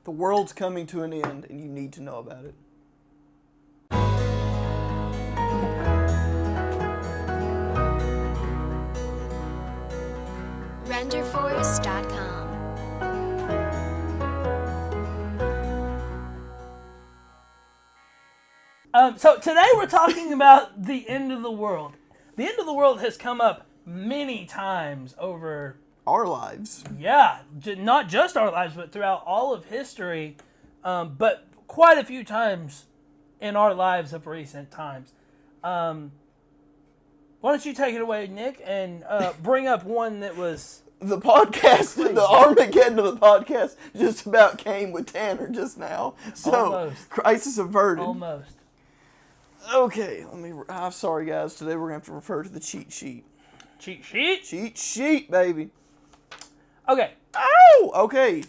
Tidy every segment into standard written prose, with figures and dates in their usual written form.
The world's coming to an end, and you need to know about it. RenderForce.com. So today we're talking about the end of the world. The end of the world has come up many times over Our lives. Yeah, not just our lives, but throughout all of history, but quite a few times in our lives of recent times. Why don't you take it away, Nick, and bring up one that was... The podcast, the Armageddon of the podcast just about came with Tanner just now. So, Almost. Crisis averted. Almost. Okay, I'm sorry, guys. Today we're going to have to refer to the cheat sheet. Cheat sheet? Cheat sheet, baby. Okay. Oh, okay.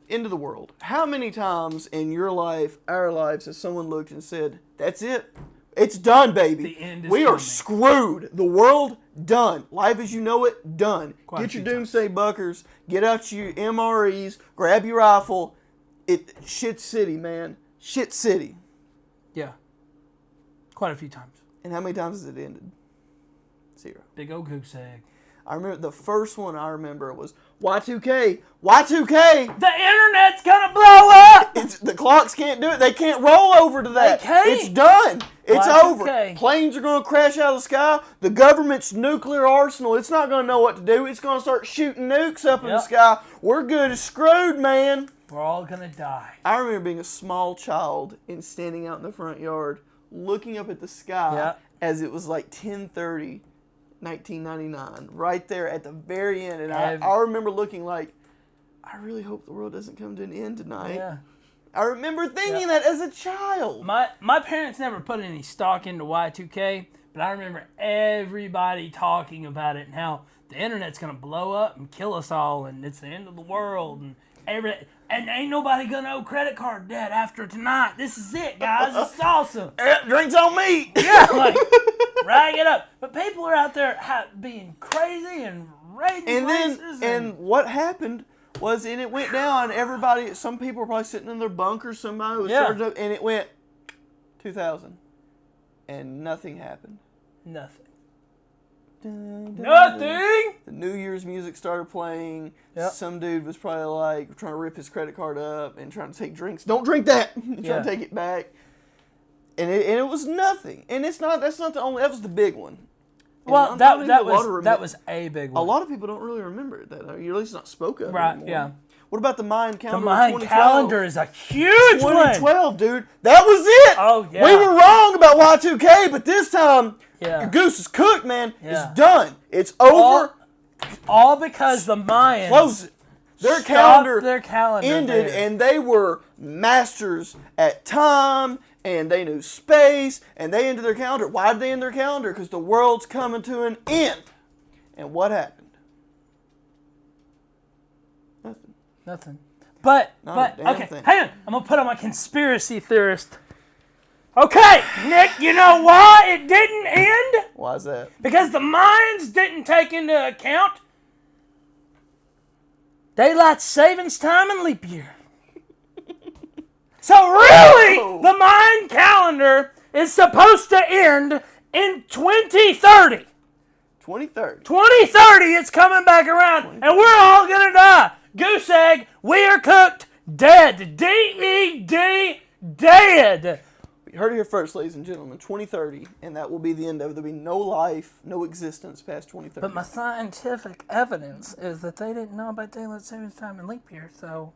End of the world. How many times in your life, our lives, has someone looked and said, that's it? It's done, baby. The end is we coming. are screwed. The world, done. Life as you know it, done. Quite Get your doomsday buckers. Get out your MREs. Grab your rifle. Shit city, man. Shit city. Yeah. Quite a few times. And how many times has it ended? 0. Big old goose egg. I remember the first one I remember was Y2K. Y2K. The internet's gonna blow up! The clocks can't do it. They can't roll over to that. They can't. It's done. It's Y2K. over. Planes are going to crash out of the sky. The government's nuclear arsenal, it's not going to know what to do. It's going to start shooting nukes up in the sky. We're good as screwed, man. We're all gonna die. I remember being a small child and standing out in the front yard looking up at the sky as it was like 10:30. 1999, right there at the very end, and I remember looking like, I really hope the world doesn't come to an end tonight. Yeah. I remember thinking that as a child. My parents never put any stock into Y2K, but I remember everybody talking about it and how the internet's gonna blow up and kill us all, and it's the end of the world, and ain't nobody gonna owe credit card debt after tonight. This is it, guys. This is awesome. Drinks on me. Yeah, like, rag it up. But people are out there being crazy and raiding places. And what happened was, and it went down, some people were probably sitting in their bunkers, somebody was charged up, and it went 2000. And nothing happened. Nothing. Dun, dun, Nothing! Dun. The New Year's music started playing. Yep. Some dude was probably like trying to rip his credit card up and trying to take drinks. Don't drink that! Trying to take it back. And it was nothing. And that's not the only, that was the big one. And well, that was a big one. A lot of people don't really remember it, at least not spoke of right, anymore. yeah. What about the Mayan calendar? The Mayan calendar is a huge 2012, dude. That was it. Oh, yeah. We were wrong about Y2K, but this time, your goose is cooked, man. Yeah. It's done. It's over. All because the Mayans close it. Their calendar ended, there. and they were masters at time, and they knew space, and they ended their calendar. Why did they end their calendar? Because the world's coming to an end. And what happened? Nothing. But okay, thing. hang on. I'm gonna put on my conspiracy theorist. Okay, Nick, you know why it didn't end? Why is that? Because the Mayans didn't take into account daylight savings time and leap year. So really, the Mayan calendar is supposed to end in 2030. 2030. 2030, it's coming back around, and we're all gonna die. Goose egg, we are cooked, dead. D-E-D, dead. You heard it here first, ladies and gentlemen. 2030, and that will be the end of it. There'll be no life, no existence past 2030. But my scientific evidence is that they didn't know about daylight savings time and leap year, so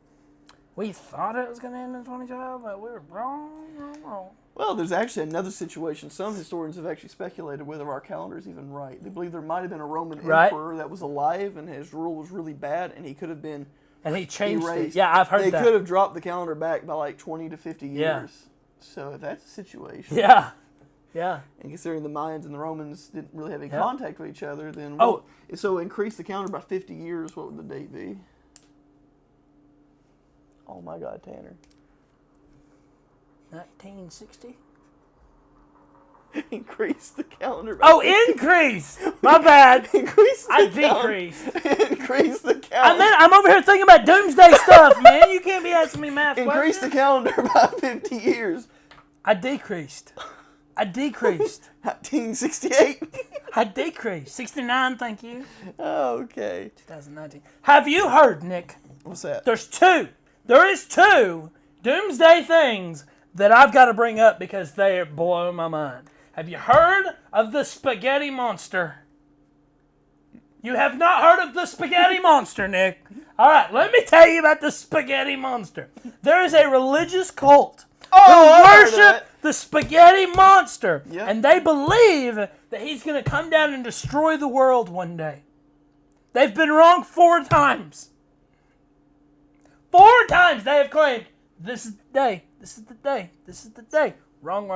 we thought it was going to end in 2012, but we were wrong. Well, there's actually another situation. Some historians have actually speculated whether our calendar is even right. They believe there might have been a Roman emperor that was alive and his rule was really bad, and he could have been and he changed erased. it. Yeah, I've heard that. They could have dropped the calendar back by like 20 to 50 years. Yeah. So if that's the situation, yeah, and considering the Mayans and the Romans didn't really have any contact with each other, then so increase the calendar by 50 years. What would the date be? Oh my God, Tanner. 1960. Increase the calendar. Oh, increase! My bad. Increase the I decreased. Increase the calendar. I'm over here thinking about doomsday stuff, man. You can't be asking me math Increase questions. the calendar by 50 years. I decreased. 1968. I decreased. 69, thank you. Okay. 2019. Have you heard, Nick? What's that? There is two doomsday things that I've got to bring up because they blow my mind. Have you heard of the spaghetti monster? You have not heard of the spaghetti monster, Nick. All right, let me tell you about the spaghetti monster. There is a religious cult who worship the spaghetti monster. Yep. And they believe that he's going to come down and destroy the world one day. They've been wrong 4 times. 4 times they have claimed, this is the day, this is the day, this is the day. Wrong.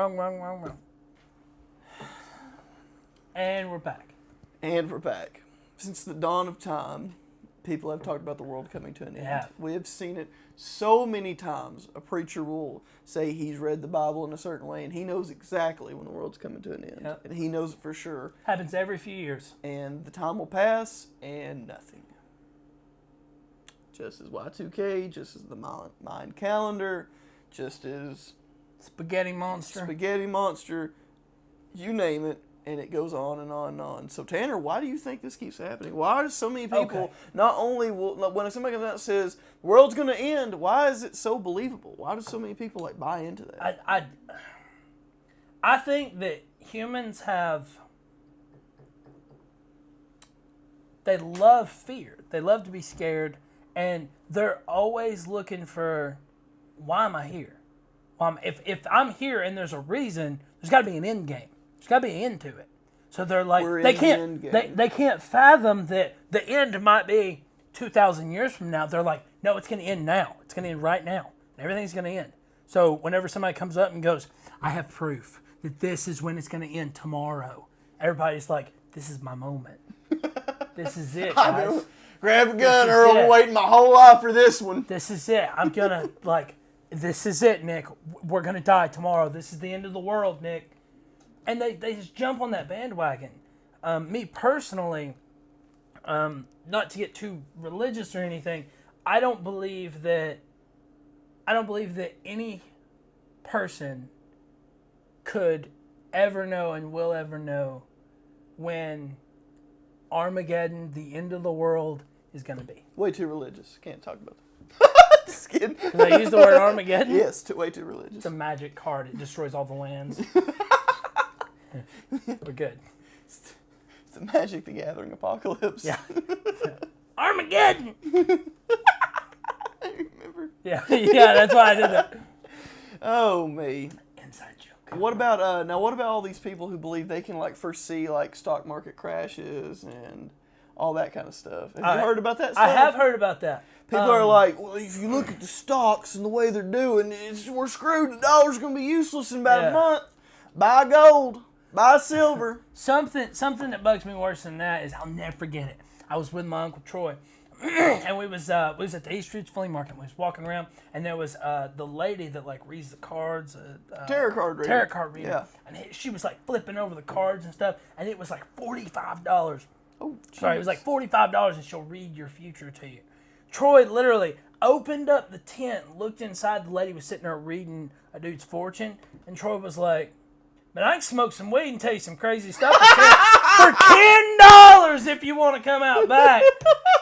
And we're back. Since the dawn of time, people have talked about the world coming to an end. Yeah. We have seen it so many times. A preacher will say he's read the Bible in a certain way, and he knows exactly when the world's coming to an end. Yep. And he knows it for sure. Happens every few years. And the time will pass, and nothing. Just as Y2K, just as the Mayan calendar, just as Spaghetti monster. You name it, and it goes on and on and on. So Tanner, why do you think this keeps happening? Why do so many people not only when somebody comes out and says the world's going to end, why is it so believable? Why do so many people like buy into that? I think that humans they love fear. They love to be scared, and they're always looking for, why am I here? If I'm here and there's a reason, there's got to be an end game. There's got to be an end to it. So they're like, they can't fathom that the end might be 2,000 years from now. They're like, no, it's going to end now. It's going to end right now. Everything's going to end. So whenever somebody comes up and goes, I have proof that this is when it's going to end tomorrow, everybody's like, this is my moment. This is it, guys. Grab a gun, Earl. I'm waiting my whole life for this one. This is it. I'm going to, this is it, Nick. We're going to die tomorrow. This is the end of the world, Nick. And they just jump on that bandwagon. Me personally, not to get too religious or anything, I don't believe that any person could ever know and will ever know when Armageddon, the end of the world, is going to be. Way too religious. Can't talk about that. Just kidding. Did I use the word Armageddon? Yes, way too religious. It's a magic card. It destroys all the lands. We're good. It's the Magic the Gathering apocalypse. Yeah. Armageddon! I remember. Yeah, that's why I did that. Oh, me. Inside joke. What about all these people who believe they can foresee stock market crashes and all that kind of stuff? Have you heard about that stuff? I have heard about that. People are like, well, if you look at the stocks and the way they're doing, we're screwed. The dollar's going to be useless in about a month. Buy gold. Buy silver. Something that bugs me worse than that is I'll never forget it. I was with my Uncle Troy, and we was at the East Ridge Flea Market. We was walking around, and there was the lady that reads the cards. Tarot card reader. Yeah. And she was flipping over the cards and stuff, and it was $45. Oh, geez. Sorry, it was $45, and she'll read your future to you. Troy literally opened up the tent, looked inside. The lady was sitting there reading a dude's fortune, and Troy was like, "Man, I can smoke some weed and tell you some crazy stuff for $10 if you want to come out back."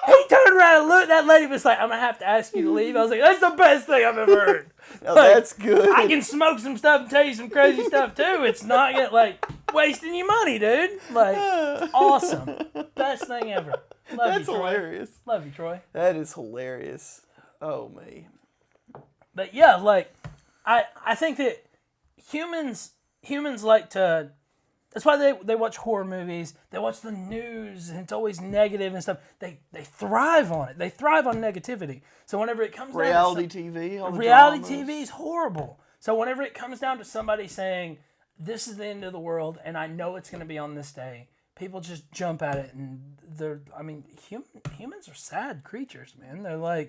He turned around and looked. That lady was like, "I'm going to have to ask you to leave." I was like, "That's the best thing I've ever heard." That's good. I can smoke some stuff and tell you some crazy stuff too. It's not wasting your money, dude. Awesome. Best thing ever. Love you, Troy. Hilarious. Love you, Troy. That is hilarious. Oh, me. But yeah, I think that humans like to. That's why they watch horror movies. They watch the news, and it's always negative and stuff. They thrive on it. They thrive on negativity. So whenever it comes reality down to TV, reality TV is horrible. So whenever it comes down to somebody saying this is the end of the world, and I know it's going to be on this day, people just jump at it, and humans are sad creatures, man. We're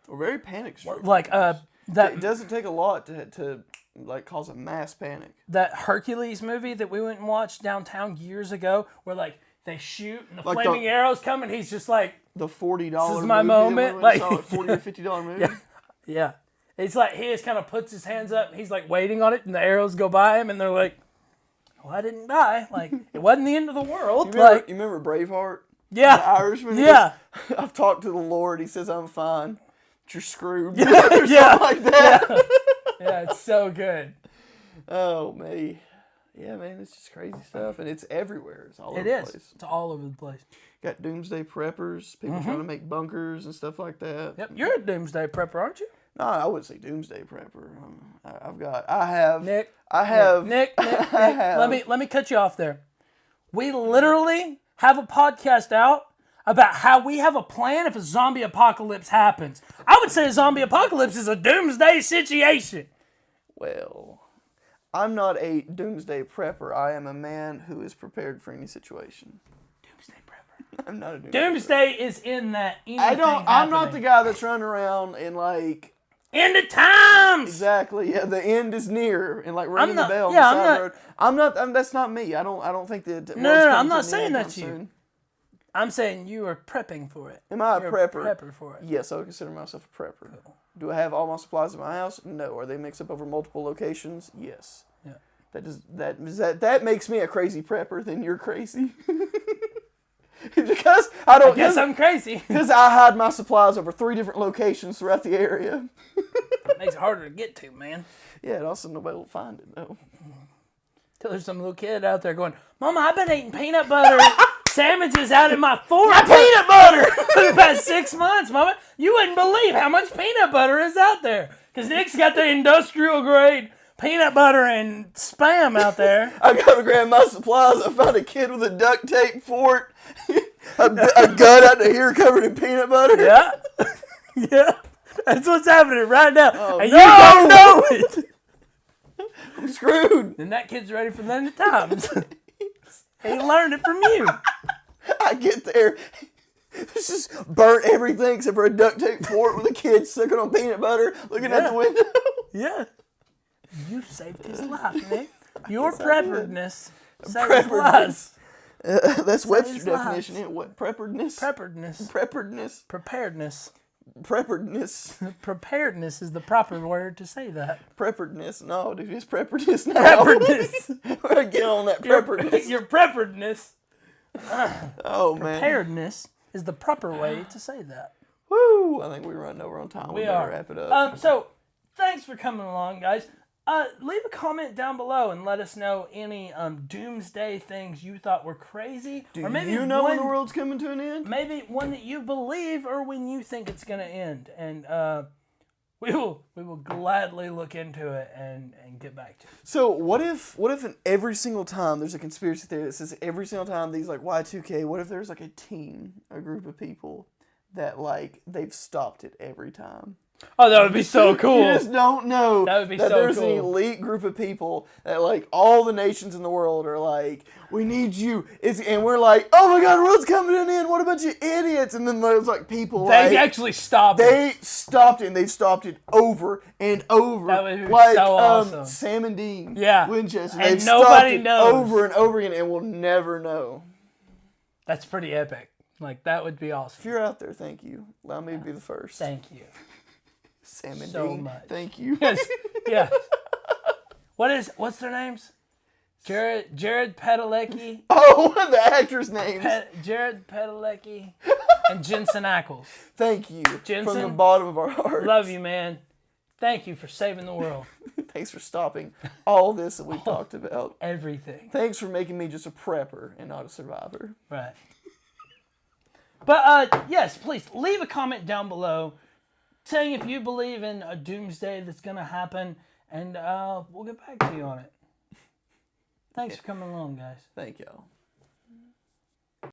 very panic stricken. That it doesn't take a lot to like cause a mass panic. That Hercules movie that we went and watched downtown years ago, where like they shoot and the flaming arrows come, and he's just like, the $40. This is my moment. Like $40 or $50 movie. Yeah. It's like he just kind of puts his hands up and he's like waiting on it and the arrows go by him and they're like, well, I didn't die. Like, it wasn't the end of the world. You remember Braveheart? Yeah. The Irishman? Yeah. I've talked to the Lord. He says, I'm fine. But you're screwed. Yeah. Or something like that. Yeah, it's so good. Oh, me. Yeah, man, it's just crazy stuff. And it's everywhere. It's all over the place. It's all over the place. Got doomsday preppers, people trying to make bunkers and stuff like that. Yep. You're a doomsday prepper, aren't you? No, I wouldn't say doomsday prepper. I have. Nick. Nick. Let me cut you off there. We literally have a podcast out about how we have a plan if a zombie apocalypse happens. I would say a zombie apocalypse is a doomsday situation. Well, I'm not a doomsday prepper. I am a man who is prepared for any situation. Doomsday prepper. I'm not a doomsday is in that. I'm not the guy that's running around and like. End of times. Exactly. Yeah, the end is near, and like ringing the bell on the side of the road. I'm not. That's not me. I don't think that. No. I'm not saying that's you. I'm saying you are prepping for it. Am I a prepper? Prepper for it. Yes, I would consider myself a prepper. Cool. Do I have all my supplies in my house? No. Are they mixed up over multiple locations? Yes. Yeah. That makes me a crazy prepper. Then you're crazy. Because I guess I'm crazy. Because I hide my supplies over 3 different locations throughout the area. It makes it harder to get to, man. Yeah, and also nobody will find it though. Till there's some little kid out there going, Mama, I've been eating peanut butter sandwiches out in my fork. My peanut butter! For the past 6 months, Mama. You wouldn't believe how much peanut butter is out there. Because Nick's got the industrial grade peanut butter and Spam out there. I gotta grab my supplies. I found a kid with a duct tape fort, a gun out here covered in peanut butter. Yeah. Yeah. That's what's happening right now. Oh, and you don't know it. I'm screwed. And that kid's ready for the end of times. He learned it from you. I get there. It's just burnt everything except for a duct tape fort with a kid sucking on peanut butter, looking out the window. Yeah. You saved his life, Nick. Your preparedness saved his life. That's Webster's definition, isn't it? What? Preparedness? Preparedness. Preparedness. Preparedness. Preparedness. Preparedness is the proper word to say that. Preparedness. No, dude, it's preparedness now. Preparedness. We're going to get on that preparedness. Your preparedness. Oh, man. Preparedness is the proper way to say that. Woo! I think we're running over on time. We are. Wrap it up. So, thanks for coming along, guys. Leave a comment down below and let us know any doomsday things you thought were crazy. Do you know when the world's coming to an end? Maybe one that you believe or when you think it's going to end. And we will gladly look into it and get back to it. So what if in every single time there's a conspiracy theory that says every single time these like Y2K, what if there's like a team, a group of people that like they've stopped it every time? Oh, that would be so cool. You just don't know that would be that so there's cool. an elite group of people that like all the nations in the world are like, we need you. And we're like, oh my God, the world's coming to an end. What about you idiots? And then there's like people they actually stopped it. They stopped it, and they've stopped it over and over. That would be like, so awesome. Sam and Dean And Winchester. They've nobody stopped it knows. over and over again, and we'll never know. That's pretty epic. Like, that would be awesome. If you're out there, thank you. Allow me to be the first. Thank you. Sam and so Dean, much. thank you. Yes. Yes. What's their names? Jared Padalecki. Oh, the actors' names. Jared Padalecki and Jensen Ackles. Thank you. Jensen, from the bottom of our hearts. Love you, man. Thank you for saving the world. Thanks for stopping all this that we've talked about. Everything. Thanks for making me just a prepper and not a survivor. Right. But, yes, please leave a comment down below saying if you believe in a doomsday that's going to happen, and we'll get back to you on it. Thanks for coming along, guys. Thank y'all.